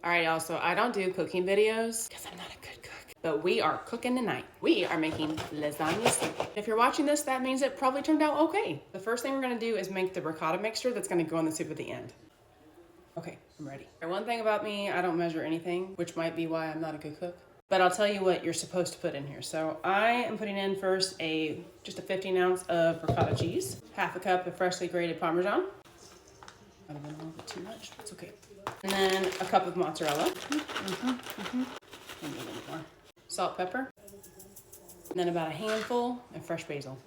All right, y'all, so I don't do cooking videos because I'm not a good cook, but we are cooking tonight. We are making lasagna soup. If you're watching this, that means it probably turned out okay. The first thing we're gonna do is make the ricotta mixture that's gonna go in the soup at the end. Okay, I'm ready. One thing about me, I don't measure anything, which might be why I'm not a good cook. But I'll tell you what you're supposed to put in here. So I am putting in first just a 15 ounce of ricotta cheese, half a cup of freshly grated parmesan. Might have been a little bit too much, it's okay. And then a cup of mozzarella. Maybe a little more. Salt, pepper. And then about a handful of fresh basil.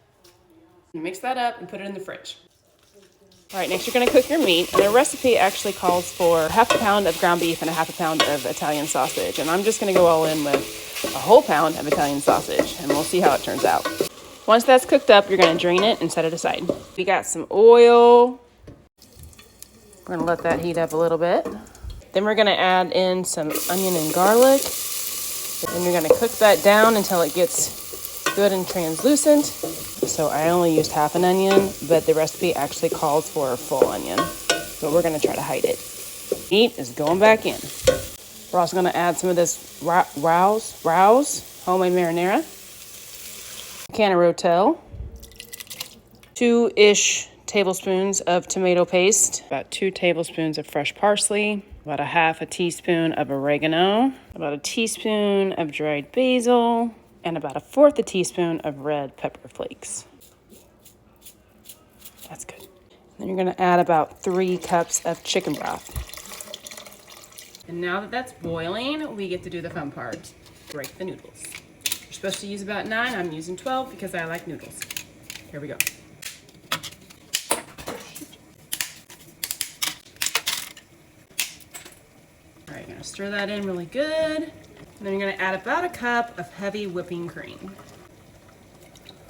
And mix that up and put it in the fridge. All right, next you're gonna cook your meat. And the recipe actually calls for half a pound of ground beef and a half a pound of Italian sausage. And I'm just gonna go all in with a whole pound of Italian sausage, and we'll see how it turns out. Once that's cooked up, you're gonna drain it and set it aside. We got some oil. We're gonna let that heat up a little bit. Then we're gonna add in some onion and garlic. And you're gonna cook that down until it gets good and translucent. So I only used half an onion, but the recipe actually calls for a full onion. But we're gonna try to hide it. Meat is going back in. We're also gonna add some of this Rouse homemade marinara, a can of Rotel, 2-ish tablespoons of tomato paste, about 2 tablespoons of fresh parsley, about a half a teaspoon of oregano, about a teaspoon of dried basil, and about a 1/4 teaspoon of red pepper flakes. That's good. Then you're gonna add about 3 cups of chicken broth. And now that that's boiling, we get to do the fun part, break the noodles. You're supposed to use about 9, I'm using 12 because I like noodles. Here we go. All right, you're gonna stir that in really good. And then you're gonna add about a cup of heavy whipping cream.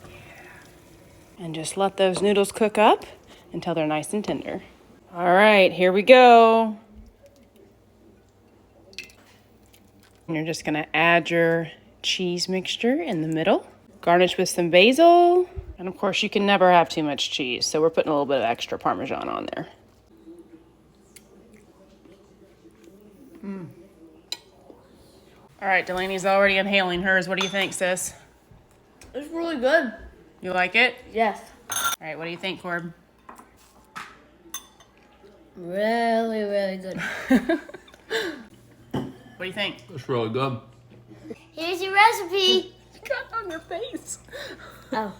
Yeah. And just let those noodles cook up until they're nice and tender. All right, here we go. And you're just gonna add your cheese mixture in the middle. Garnish with some basil. And of course, you can never have too much cheese, so we're putting a little bit of extra Parmesan on there. All right, Delaney's already inhaling hers. What do you think, sis? It's really good. You like it? Yes. All right, what do you think, Corb? Really, really good. What do you think? It's really good. Here's your recipe. You got it on your face. Oh.